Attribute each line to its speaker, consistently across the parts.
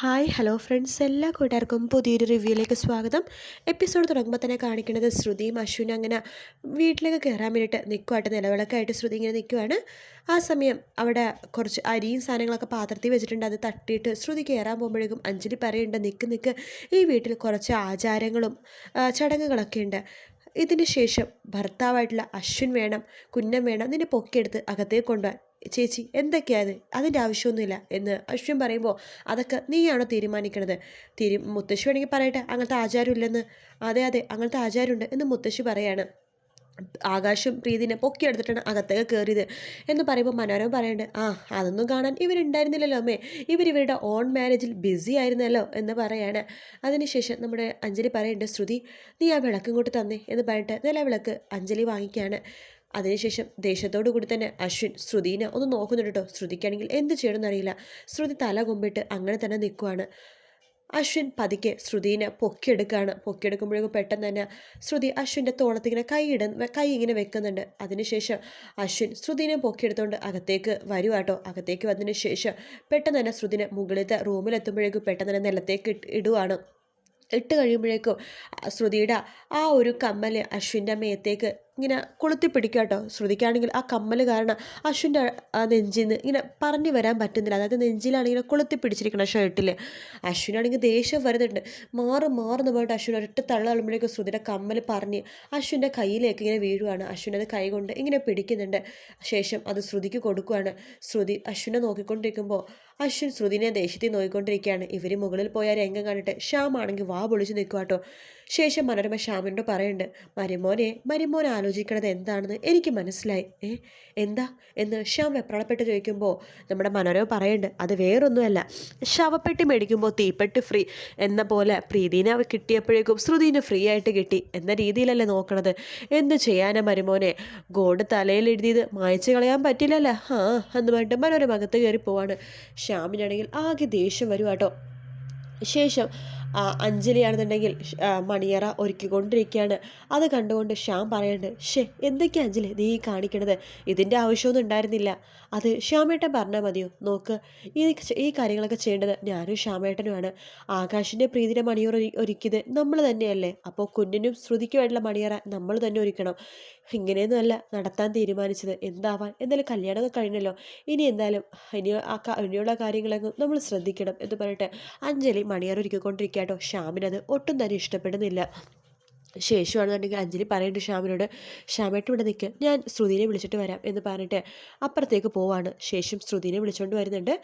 Speaker 1: Hi hello friends, എല്ലാ കൂട്ടുകാർക്കും പുതിയൊരു റിവ്യൂയിലേക്ക് സ്വാഗതം. എപ്പിസോഡ് തുടങ്ങുമ്പോൾ തന്നെ കാണിക്കുന്നത് ശ്രുതിയും അശ്വിനും അങ്ങനെ വീട്ടിലേക്ക് കയറാൻ വേണ്ടിയിട്ട് നിൽക്കുവായിട്ട് നിലവിളക്കായിട്ട് ശ്രുതി ഇങ്ങനെ നിൽക്കുവാണ്. ആ സമയം അവിടെ കുറച്ച് അരിയും സാധനങ്ങളൊക്കെ പാത്രത്തിൽ വെച്ചിട്ടുണ്ട്. അത് തട്ടിയിട്ട് ശ്രുതി കയറാൻ പോകുമ്പോഴേക്കും അഞ്ജലി പറയുന്നുണ്ട്, നിൽക്ക് നിൽക്ക്, ഈ വീട്ടിൽ കുറച്ച് ആചാരങ്ങളും ചടങ്ങുകളൊക്കെ ഉണ്ട്. ഇതിന് ശേഷം ഭർത്താവായിട്ടുള്ള അശ്വിൻ വേണം, കുഞ്ഞൻ വേണം, നിന്നെ പൊക്കിയെടുത്ത് അകത്തേക്ക് കൊണ്ടുപോകാൻ. ചേച്ചി എന്തൊക്കെയാണ് അതിൻ്റെ ആവശ്യമൊന്നുമില്ല എന്ന് അശ്വിൻ പറയുമ്പോൾ, അതൊക്കെ നീയാണോ തീരുമാനിക്കണത്? മുത്തശ്ശി വേണമെങ്കിൽ പറയട്ടെ അങ്ങനത്തെ ആചാരം ഇല്ലെന്ന്. അതെ അതെ, അങ്ങനത്തെ ആചാരമുണ്ട് എന്ന് മുത്തശ്ശി പറയാണ്. ആകാശം പ്രീതിനെ പൊക്കിയെടുത്തിട്ടാണ് അകത്തേക്ക് കയറിയത് എന്ന് പറയുമ്പോൾ മനോരമ പറയുന്നുണ്ട്, അതൊന്നും കാണാൻ ഇവരുണ്ടായിരുന്നില്ലല്ലോ അമ്മേ, ഇവരുടെ ഓൺ മാരേജിൽ ബിസി ആയിരുന്നല്ലോ എന്ന് പറയാണ്. അതിനുശേഷം നമ്മുടെ അഞ്ജലി പറയുന്നുണ്ട്, ശ്രുതി നീ ആ വിളക്ക് ഇങ്ങോട്ട് തന്നേ എന്ന് പറഞ്ഞിട്ട് നിലവിളക്ക് അഞ്ജലി വാങ്ങിക്കുകയാണ്. അതിനുശേഷം ദേഷ്യത്തോടു കൂടി തന്നെ അശ്വിൻ ശ്രുതിനെ ഒന്ന് നോക്കുന്നുണ്ട് കേട്ടോ. ശ്രുതിക്കാണെങ്കിൽ എന്ത് ചെയ്യണമെന്നറിയില്ല. ശ്രുതി തല കൊമ്പിട്ട് അങ്ങനെ തന്നെ നിൽക്കുവാണ്. അശ്വിൻ പതുക്കെ ശ്രുതിനെ പൊക്കിയെടുക്കുകയാണ്. പൊക്കിയെടുക്കുമ്പോഴേക്കും പെട്ടെന്ന് തന്നെ ശ്രുതി അശ്വിൻ്റെ തോളത്തിങ്ങനെ കൈ ഇങ്ങനെ വെക്കുന്നുണ്ട്. അതിനുശേഷം അശ്വിൻ ശ്രുതിനെ പൊക്കിയെടുത്തുകൊണ്ട് അകത്തേക്ക് വരുവാട്ടോ. അകത്തേക്ക് വന്നതിന് ശേഷം പെട്ടെന്ന് തന്നെ ശ്രുതിനെ മുകളിലത്തെ റൂമിലെത്തുമ്പോഴേക്കും പെട്ടെന്ന് തന്നെ നിലത്തേക്ക് ഇടുവാണ്. ഇട്ട് കഴിയുമ്പോഴേക്കും ശ്രുതിയുടെ ആ ഒരു കമ്മൽ അശ്വിൻ്റെ മേത്തേക്ക് ഇങ്ങനെ കൊളുത്തി പിടിക്കുക കേട്ടോ. ശ്രുതിക്കാണെങ്കിൽ ആ കമ്മൽ കാരണം അശ്വിൻ്റെ നെഞ്ചിൽ നിന്ന് ഇങ്ങനെ പറഞ്ഞു വരാൻ പറ്റുന്നില്ല. അതായത് നെഞ്ചിലാണെങ്കിൽ കൊളുത്തി പിടിച്ചിരിക്കണം ഷർട്ടിൽ. അശ്വിനാണെങ്കിൽ ദേഷ്യം വരുന്നുണ്ട്. മാറുന്നു പോയിട്ട് അശ്വിൻ ഒരിട്ട് തള്ളുമ്പോഴേക്കും ശ്രുതിയുടെ കമ്മൽ പറഞ്ഞ് അശ്വിൻ്റെ കയ്യിലേക്ക് ഇങ്ങനെ വീഴുവാണ്. അശ്വിൻ അത് കൈ കൊണ്ട് ഇങ്ങനെ പിടിക്കുന്നുണ്ട്. ശേഷം അത് ശ്രുതിക്ക് കൊടുക്കുകയാണ്. ശ്രുതി അശ്വിനെ നോക്കിക്കൊണ്ടിരിക്കുമ്പോൾ അശ്വിൻ ശ്രുതിനെ ദേഷ്യത്തിൽ നോക്കിക്കൊണ്ടിരിക്കുകയാണ്. ഇവർ മുകളിൽ പോയ രംഗം കണ്ടിട്ട് ശ്യാമാണെങ്കിൽ വാ പൊളിച്ച് നിൽക്കുക കേട്ടോ. ശേഷം മനോരമ ശ്യാമിനോട് പറയുന്നുണ്ട്, മരുമോൻ ആലോചിക്കണത് എന്താണെന്ന് എനിക്ക് മനസ്സിലായി. എന്താ എന്ന് ശ്യാം വെപ്രാളപ്പെട്ട് ചോദിക്കുമ്പോൾ നമ്മുടെ മനോരമ പറയുന്നുണ്ട്, അത് വേറൊന്നുമല്ല, ശവപ്പെട്ടി മേടിക്കുമ്പോൾ തീപ്പെട്ടി ഫ്രീ എന്ന പോലെ പ്രീതിനെ കിട്ടിയപ്പോഴേക്കും ശ്രുതിന് ഫ്രീ ആയിട്ട് കിട്ടി എന്ന രീതിയിലല്ലേ നോക്കണത്. എന്ത് ചെയ്യാനാ മരുമോനെ, ഗോഡ് തലയിൽ എഴുതിയത് മായച്ചു കളയാൻ പറ്റില്ലല്ലോ എന്ന് പറഞ്ഞിട്ട് മനോരമ അകത്ത് കയറി പോവാണ്. ശ്യാമിനാണെങ്കിൽ ആകെ ദേഷ്യം വരും കേട്ടോ. ശേഷം അഞ്ജലിയാണെന്നുണ്ടെങ്കിൽ മണിയറ ഒരുക്കിക്കൊണ്ടിരിക്കുകയാണ്. അത് കണ്ടുകൊണ്ട് ശ്യാം പറയുന്നുണ്ട്, എന്തൊക്കെയാ അഞ്ജലി നീ കാണിക്കണത്? ഇതിൻ്റെ ആവശ്യമൊന്നും ഉണ്ടായിരുന്നില്ല. അത് ശ്യാമേട്ടൻ പറഞ്ഞാൽ മതിയോ? നോക്ക്, ഈ കാര്യങ്ങളൊക്കെ ചെയ്യേണ്ടത് ഞാനും ശ്യാമേട്ടനുമാണ്. ആകാശിൻ്റെ പ്രീതിയുടെ മണിയറ ഒരുക്കിയത് നമ്മൾ തന്നെയല്ലേ. അപ്പോൾ കുഞ്ഞിനും ശ്രുതിക്കുമായിട്ടുള്ള മണിയറ നമ്മൾ തന്നെ ഒരുക്കണം. ഇങ്ങനെയൊന്നുമല്ല നടത്താൻ തീരുമാനിച്ചത്. എന്താവാൻ, എന്തായാലും കല്യാണമൊക്കെ കഴിഞ്ഞല്ലോ, ഇനിയുള്ള കാര്യങ്ങളൊക്കെ നമ്മൾ ശ്രദ്ധിക്കണം എന്ന് പറഞ്ഞിട്ട് അഞ്ജലി മണിയറ ഒരുക്കിക്കൊണ്ടിരിക്കാട്ടോ. ശ്യാമിനത് ഒട്ടും തന്നെ ഇഷ്ടപ്പെടുന്നില്ല. ശേഷമാണെന്നുണ്ടെങ്കിൽ അഞ്ജലി പറയുന്നുണ്ട് ശ്യാമിനോട്, ശ്യാമേട്ട് ഇവിടെ നിൽക്ക്, ഞാൻ ശ്രുതിനെ വിളിച്ചിട്ട് വരാം എന്ന് പറഞ്ഞിട്ട് അപ്പുറത്തേക്ക് പോവാണ്. ശേഷം ശ്രുതിനെ വിളിച്ചുകൊണ്ട് വരുന്നുണ്ട്.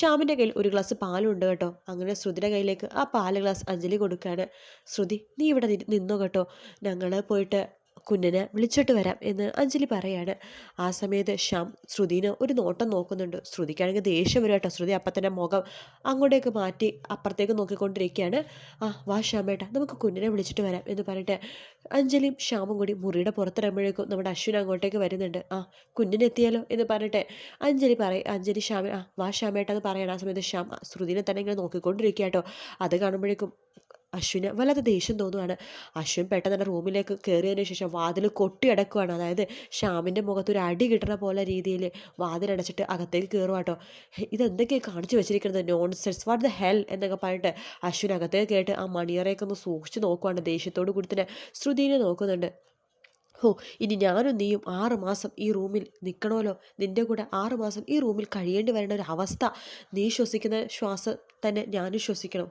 Speaker 1: ശ്യാമിൻ്റെ കയ്യിൽ ഒരു ഗ്ലാസ് പാലുണ്ട് കേട്ടോ. അങ്ങനെ ശ്രുതിയുടെ കയ്യിലേക്ക് ആ പാല് ഗ്ലാസ് അഞ്ജലി കൊടുക്കുകയാണ്. ശ്രുതി നീ ഇവിടെ നിന്നോ കേട്ടോ, ഞങ്ങൾ പോയിട്ട് കുഞ്ഞിനെ വിളിച്ചിട്ട് വരാം എന്ന് അഞ്ജലി പറയാണ്. ആ സമയത്ത് ശ്യാം ശ്രുതിനെ ഒരു നോട്ടം നോക്കുന്നുണ്ട്. ശ്രുതിക്കാണെങ്കിൽ ദേഷ്യം വരും കേട്ടോ. ശ്രുതി അപ്പം തന്നെ മുഖം അങ്ങോട്ടേക്ക് മാറ്റി അപ്പുറത്തേക്ക് നോക്കിക്കൊണ്ടിരിക്കുകയാണ്. വാ ശ്യാമേട്ട, നമുക്ക് കുഞ്ഞിനെ വിളിച്ചിട്ട് വരാം എന്ന് പറഞ്ഞിട്ട് അഞ്ജലിയും ശ്യാമും കൂടി മുറിയുടെ പുറത്തിറങ്ങുമ്പോഴേക്കും നമ്മുടെ അശ്വിൻ അങ്ങോട്ടേക്ക് വരുന്നുണ്ട്. കുഞ്ഞിനെത്തിയാലോ എന്ന് പറഞ്ഞിട്ട് അഞ്ജലി ശ്യാമ വാ ശ്യാമേട്ട എന്ന് പറയണം. ആ സമയത്ത് ശ്യാം ശ്രുതിനെ തന്നെ ഇങ്ങനെ നോക്കിക്കൊണ്ടിരിക്കുക കേട്ടോ. അത് കാണുമ്പോഴേക്കും അശ്വിന് വല്ലാതെ ദേഷ്യം തോന്നുവാണ്. അശ്വിൻ പെട്ടെന്ന് തന്നെ റൂമിലേക്ക് കയറിയതിന് ശേഷം വാതിൽ കൊട്ടിയടക്കുവാണ്. അതായത് ശ്യാമിൻ്റെ മുഖത്ത് ഒരു അടി കിട്ടുന്ന പോലെ രീതിയിൽ വാതിലടച്ചിട്ട് അകത്തേക്ക് കയറുവാട്ടോ. ഇതെന്തൊക്കെയാണ് കാണിച്ചു വെച്ചിരിക്കുന്നത്, നോൺസെൻസ്, വാട്ട് ദ ഹെൽ എന്നൊക്കെ പറഞ്ഞിട്ട് അശ്വിൻ അകത്തേക്ക് കേട്ട് ആ മണിയറയൊക്കെ ഒന്ന് സൂക്ഷിച്ച് നോക്കുവാണ്. ദേഷ്യത്തോടു കൂടി തന്നെ ശ്രുതിനെ നോക്കുന്നുണ്ട്. ഇനി ഞാനും നീയും 6 മാസം ഈ റൂമിൽ നിൽക്കണമല്ലോ, നിൻ്റെ കൂടെ 6 മാസം ഈ റൂമിൽ കഴിയേണ്ടി വരുന്ന ഒരു അവസ്ഥ, നീ ശ്വസിക്കുന്ന ശ്വാസം തന്നെ ഞാനും ശ്വസിക്കണം.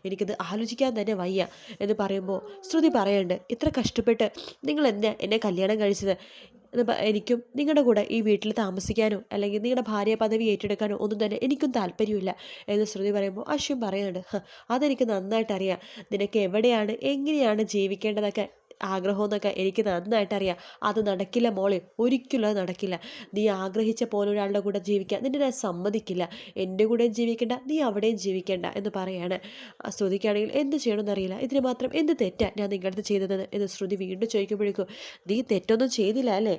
Speaker 1: എനിക്കത് ആലോചിക്കാൻ തന്നെ വയ്യ എന്ന് പറയുമ്പോൾ ശ്രുതി പറയുന്നുണ്ട്, ഇത്ര കഷ്ടപ്പെട്ട് നിങ്ങൾ എന്നെ കല്യാണം കഴിച്ചത്, എനിക്കും നിങ്ങളുടെ കൂടെ ഈ വീട്ടിൽ താമസിക്കാനോ അല്ലെങ്കിൽ നിങ്ങളുടെ ഭാര്യ പദവി ഏറ്റെടുക്കാനോ ഒന്നും തന്നെ എനിക്കും താല്പര്യമില്ല എന്ന് ശ്രുതി പറയുമ്പോൾ അശ്വിൻ പറയുന്നുണ്ട്, അതെനിക്ക് നന്നായിട്ടറിയാം, നിനക്ക് എവിടെയാണ് എങ്ങനെയാണ് ജീവിക്കേണ്ടതൊക്കെ ആഗ്രഹമെന്നൊക്കെ എനിക്ക് നന്നായിട്ടറിയാം. അത് നടക്കില്ല മോളെ, ഒരിക്കലും അത് നടക്കില്ല. നീ ആഗ്രഹിച്ച പോലെ ഒരാളുടെ കൂടെ ജീവിക്കാൻ നിന്നെ ഞാൻ സമ്മതിക്കില്ല. എൻ്റെ കൂടെയും ജീവിക്കേണ്ട, നീ അവിടെയും ജീവിക്കേണ്ട എന്ന് പറയാണ്. ശ്രുതിക്കാണെങ്കിൽ എന്ത് ചെയ്യണമെന്നറിയില്ല. ഇതിന് മാത്രം എന്ത് തെറ്റാ ഞാൻ നിങ്ങളുടെ അടുത്ത് ചെയ്തത് എന്ന് ശ്രുതി വീണ്ടും ചോദിക്കുമ്പോഴേക്കും, നീ തെറ്റൊന്നും ചെയ്തില്ല അല്ലേ,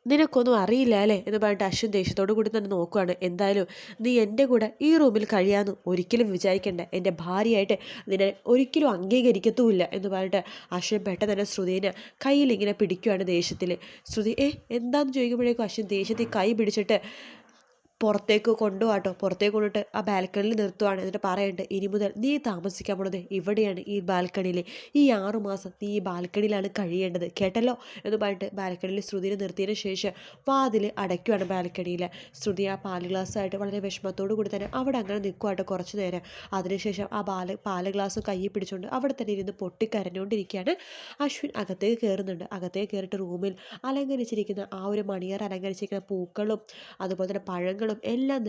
Speaker 1: നിനക്കൊന്നും അറിയില്ല അല്ലേ എന്ന് പറഞ്ഞിട്ട് അശ്വിൻ ദേഷ്യത്തോടു കൂടി തന്നെ നോക്കുകയാണ്. എന്തായാലും നീ എൻ്റെ കൂടെ ഈ റൂമിൽ കഴിയാമെന്ന് ഒരിക്കലും വിചാരിക്കേണ്ട, എൻ്റെ ഭാര്യയായിട്ട് നിന്നെ ഒരിക്കലും അംഗീകരിക്കത്തുമില്ല എന്ന് പറഞ്ഞിട്ട് അശ്വിൻ പെട്ടെന്ന് തന്നെ ശ്രുതിനെ കയ്യിലിങ്ങനെ പിടിക്കുകയാണ് ദേഷ്യത്തിൽ. ശ്രുതി എന്താണെന്ന് ചോദിക്കുമ്പോഴേക്കും അശ്വിൻ ദേഷ്യത്തിൽ കൈ പിടിച്ചിട്ട് പുറത്തേക്ക് കൊണ്ടുപോകാട്ടോ. പുറത്തേക്ക് കൊണ്ടിട്ട് ആ ബാൽക്കണിയിൽ നിർത്തുവാണ്. എന്നിട്ട് പറയുന്നുണ്ട്, ഇനി മുതൽ നീ താമസിക്കാൻ പോണത് ഇവിടെയാണ്, ഈ ബാൽക്കണിയിൽ. ഈ 6 മാസം നീ ഈ ബാൽക്കണിയിലാണ് കഴിയേണ്ടത്, കേട്ടല്ലോ എന്ന് പറഞ്ഞിട്ട് ബാൽക്കണിയിൽ ശ്രുതിനെ നിർത്തിയതിന് ശേഷം വാതിൽ അടയ്ക്കുവാണ് ബാൽക്കണിയിൽ. ശ്രുതി ആ പാല് ഗ്ലാസ്സായിട്ട് വളരെ വിഷമത്തോടു കൂടി തന്നെ അവിടെ അങ്ങനെ നിൽക്കുവാട്ടോ കുറച്ച് നേരം. അതിനുശേഷം ആ പാല് ഗ്ലാസ് കയ്യിൽ പിടിച്ചുകൊണ്ട് അവിടെ തന്നെ ഇരുന്ന് പൊട്ടിക്കരഞ്ഞുകൊണ്ടിരിക്കുകയാണ്. അശ്വിൻ അകത്തേക്ക് കയറുന്നുണ്ട്. അകത്തേക്ക് കയറിയിട്ട് റൂമിൽ അലങ്കരിച്ചിരിക്കുന്ന ആ ഒരു മണിയറ അലങ്കരിച്ചിരിക്കുന്ന പൂക്കളും അതുപോലെ തന്നെ പഴങ്ങളും എല്ലാം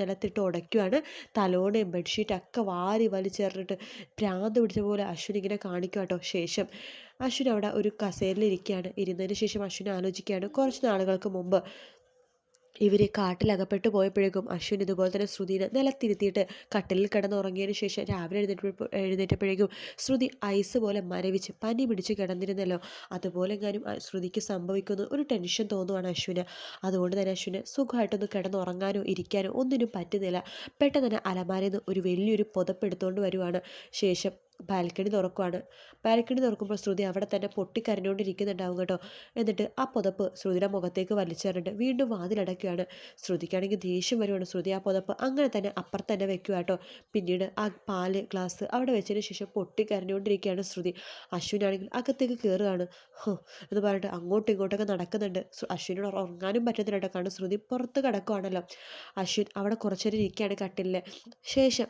Speaker 1: നിലത്തിട്ട് ഉടയ്ക്കുവാണ്. തലോണയും ബെഡ്ഷീറ്റൊക്കെ വാരി വലിച്ചെറിഞ്ഞിട്ട് ഭ്രാന്ത് പിടിച്ച പോലെ അശ്വിൻ ഇങ്ങനെ കാണിക്കുക കേട്ടോ. ശേഷം അശ്വിൻ അവിടെ ഒരു കസേരയിൽ ഇരിക്കുകയാണ്. ഇരുന്നതിന് ശേഷം അശ്വിൻ ആലോചിക്കുകയാണ്, കുറച്ച് നാളുകൾക്ക് മുമ്പ് ഇവർ കാട്ടിലകപ്പെട്ട് പോയപ്പോഴേക്കും അശ്വിൻ ഇതുപോലെ തന്നെ ശ്രുതിനെ നിലത്തിരുത്തിയിട്ട് കട്ടിലിൽ കിടന്നുറങ്ങിയതിന് ശേഷം രാവിലെ എഴുന്നേറ്റപ്പോഴേക്കും ശ്രുതി ഐസ് പോലെ മരവിച്ച് പനി പിടിച്ച് കിടന്നിരുന്നല്ലോ. അതുപോലെ എങ്ങാനും ശ്രുതിക്ക് സംഭവിക്കുന്ന ഒരു ടെൻഷൻ തോന്നുവാണ് അശ്വിന്. അതുകൊണ്ട് തന്നെ അശ്വിന് സുഖമായിട്ടൊന്ന് കിടന്നുറങ്ങാനോ ഇരിക്കാനോ ഒന്നിനും പറ്റുന്നില്ല. പെട്ടെന്ന് തന്നെ അലമാരയിൽ നിന്ന് ഒരു വലിയൊരു പുതപ്പെടുത്തുകൊണ്ട് വരുവാണ്. ശേഷം ബാൽക്കണി തുറക്കുവാണ്. ബാൽക്കണി തുറക്കുമ്പോൾ ശ്രുതി അവിടെ തന്നെ പൊട്ടിക്കരഞ്ഞുകൊണ്ടിരിക്കുന്നുണ്ടാവും കേട്ടോ. എന്നിട്ട് ആ പുതപ്പ് ശ്രുതിയുടെ മുഖത്തേക്ക് വലിച്ചെറിഞ്ഞിട്ട് വീണ്ടും വാതിലടയ്ക്കുകയാണ്. ശ്രുതിക്കാണെങ്കിൽ ദേഷ്യം വരുവാണ്. ശ്രുതി ആ പുതപ്പ് അങ്ങനെ തന്നെ അപ്പുറത്ത് തന്നെ വെക്കുക കേട്ടോ. പിന്നീട് ആ പാല് ഗ്ലാസ് അവിടെ വെച്ചതിന് ശേഷം പൊട്ടിക്കരഞ്ഞുകൊണ്ടിരിക്കുകയാണ് ശ്രുതി. അശ്വിനാണെങ്കിൽ അകത്തേക്ക് കയറുകയാണ്. എന്ന് പറഞ്ഞിട്ട് അങ്ങോട്ടും ഇങ്ങോട്ടൊക്കെ നടക്കുന്നുണ്ട്. അശ്വിനോട് ഉറങ്ങാനും പറ്റുന്നില്ല കേട്ടോ, കാരണം ശ്രുതി പുറത്ത് കിടക്കുവാണല്ലോ. അശ്വിൻ അവിടെ കുറച്ചേരം ഇരിക്കുകയാണ് കട്ടിലിൽ. ശേഷം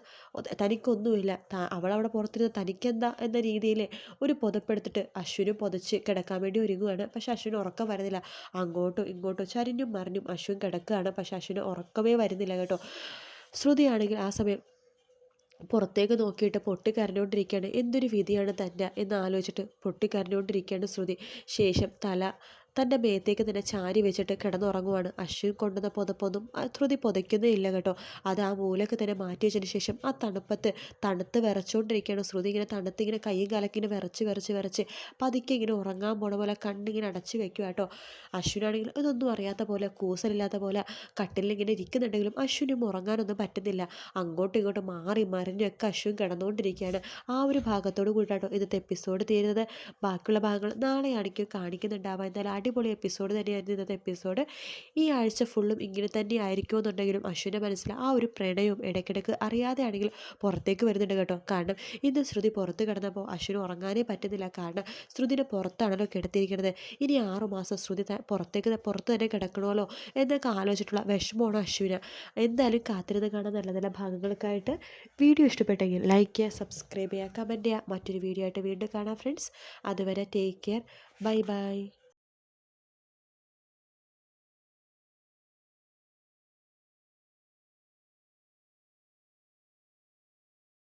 Speaker 1: തനിക്കൊന്നുമില്ല, അവളവിടെ പുറത്തിരുന്ന് തനിക്കെന്താ എന്ന രീതിയിൽ ഒരു പുതപ്പെടുത്തിട്ട് അശ്വിനും പുതച്ച് കിടക്കാൻ വേണ്ടി ഒരുങ്ങുകയാണ്. പക്ഷെ അശ്വിന് ഉറക്കം വരുന്നില്ല. അങ്ങോട്ടും ഇങ്ങോട്ടും ചരിഞ്ഞും മറിഞ്ഞും അശ്വിൻ കിടക്കുകയാണ്. പക്ഷെ അശ്വിന് ഉറക്കമേ വരുന്നില്ല കേട്ടോ. ശ്രുതിയാണെങ്കിൽ ആ സമയം പുറത്തേക്ക് നോക്കിയിട്ട് പൊട്ടിക്കരഞ്ഞുകൊണ്ടിരിക്കുകയാണ്. എന്തൊരു വിധിയാണ് തന്നെ എന്ന് ആലോചിച്ചിട്ട് പൊട്ടിക്കരഞ്ഞുകൊണ്ടിരിക്കുകയാണ് ശ്രുതി. ശേഷം തല തൻ്റെ മേത്തേക്ക് തന്നെ ചാരി വെച്ചിട്ട് കിടന്നുറങ്ങുവാണ്. അശ്വിൻ കൊണ്ടുവന്ന പുതപ്പൊന്നും ശ്രുതി പുതയ്ക്കുന്നേ ഇല്ല കേട്ടോ. അത് ആ മൂലക്ക് തന്നെ മാറ്റി വെച്ചതിന് ശേഷം ആ തണുത്ത് വിറച്ചുകൊണ്ടിരിക്കുകയാണ് ശ്രുതി. ഇങ്ങനെ തണുത്തിങ്ങനെ കൈയും കാലക്കിങ്ങനെ വിറച്ച് പതുക്കെ ഇങ്ങനെ ഉറങ്ങാൻ പോണ പോലെ കണ്ണിങ്ങനെ അടച്ച് വെക്കുക കേട്ടോ. അശ്വിനാണെങ്കിൽ ഇതൊന്നും അറിയാത്ത പോലെ കൂസലില്ലാത്ത പോലെ കട്ടിലിങ്ങനെ ഇരിക്കുന്നുണ്ടെങ്കിലും അശ്വിനും ഉറങ്ങാനൊന്നും പറ്റുന്നില്ല. അങ്ങോട്ടും ഇങ്ങോട്ടും മാറി മറിഞ്ഞൊക്കെ അശ്വിൻ കിടന്നുകൊണ്ടിരിക്കുകയാണ്. ആ ഒരു ഭാഗത്തോട് കൂടിയിട്ടോ ഇന്നത്തെ എപ്പിസോഡ് തീരുന്നത്. ബാക്കിയുള്ള ഭാഗങ്ങൾ നാളെയാണെങ്കിൽ കാണിക്കുന്നുണ്ടാവാം. എന്തായാലും അടിപൊളി എപ്പിസോഡ് തന്നെയായിരുന്നു ഇന്നത്തെ എപ്പിസോഡ്. ഈ ആഴ്ച ഫുള്ളും ഇങ്ങനെ തന്നെ ആയിരിക്കുമെന്നുണ്ടെങ്കിലും അശ്വിൻ്റെ മനസ്സിൽ ആ ഒരു പ്രണയവും ഇടയ്ക്കിടയ്ക്ക് അറിയാതെ ആണെങ്കിൽ പുറത്തേക്ക് വരുന്നുണ്ട് കേട്ടോ. കാരണം ഇന്ന് ശ്രുതി പുറത്ത് കിടന്നപ്പോൾ അശ്വിന് ഉറങ്ങാനേ പറ്റുന്നില്ല. കാരണം ശ്രുതിനെ പുറത്താണല്ലോ കിടത്തിയിരിക്കുന്നത്. ഇനി 6 മാസം ശ്രുതി പുറത്ത് തന്നെ കിടക്കണമല്ലോ എന്നൊക്കെ ആലോചിച്ചിട്ടുള്ള വിഷമമാണ് അശ്വിന്. എന്തായാലും കാത്തിരുന്ന് കാണാൻ നല്ല നല്ല ഭാഗങ്ങൾക്കായിട്ട്. വീഡിയോ ഇഷ്ടപ്പെട്ടെങ്കിൽ ലൈക്ക് ചെയ്യുക, സബ്സ്ക്രൈബ് ചെയ്യുക, കമൻറ്റ് ചെയ്യുക. മറ്റൊരു വീഡിയോ ആയിട്ട് വീണ്ടും കാണാം ഫ്രണ്ട്സ്. അതുവരെ ടേക്ക് കെയർ. Bye bye.